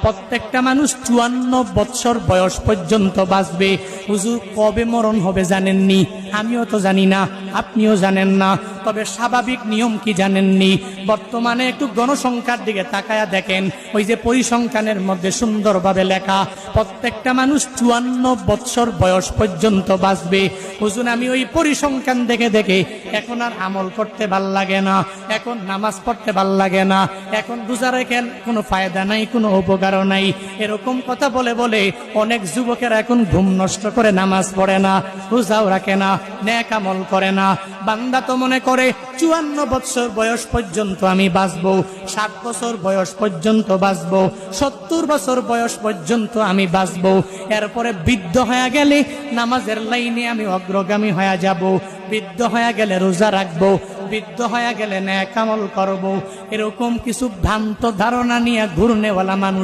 প্রত্যেকটা মানুষ 54 বছর বয়স পর্যন্ত বাঁচবে। হুজুর কবে মরণ হবে জানেননি? আমিও তো জানি না, আপনিও জানেন না। তবে স্বাভাবিক নিয়ম কি জানেননি? বর্তমানে একটু গণসংখ্যার দিকে তাকায়া দেখেন, ওই যে পরিসংখ্যানের মধ্যে সুন্দরভাবে লেখা প্রত্যেকটা মানুষ 54 বছর বয়স পর্যন্ত বাঁচবে। হুজুর আমি ওই পরিসংখ্যান দেখে দেখে এখন আর আমল করতে ভাল লাগে না, এখন নামাজ পড়তে ভাল লাগে না, এখন রোজা রেখে কোনো ফায়দা নাই, কোনো উপকারও নাই। এরকম কথা বলে বলে অনেক যুবকেরা এখন ঘুম নষ্ট করে নামাজ পড়ে না, রোজাও রাখে না, নেক আমল করে না। বান্দা তো মনে করে 54 বছর বয়স পর্যন্ত আমি বাঁচবো, 60 বছর বয়স পর্যন্ত বাঁচবো, 70 বছর বয়স পর্যন্ত আমি বাঁচবো। এরপরে বৃদ্ধ হয়ে গেলে নামাজের লাইনে আমি অগ্রগামী হয়ে যাব, বৃদ্ধ হয়ে গেলে রোজা রাখবো, বৃদ্ধ হয়ে গেলে নেক আমল করবো। এরকম কিছু ভ্রান্ত ধারণা নিয়ে ঘুরনেওয়ালা মানুষ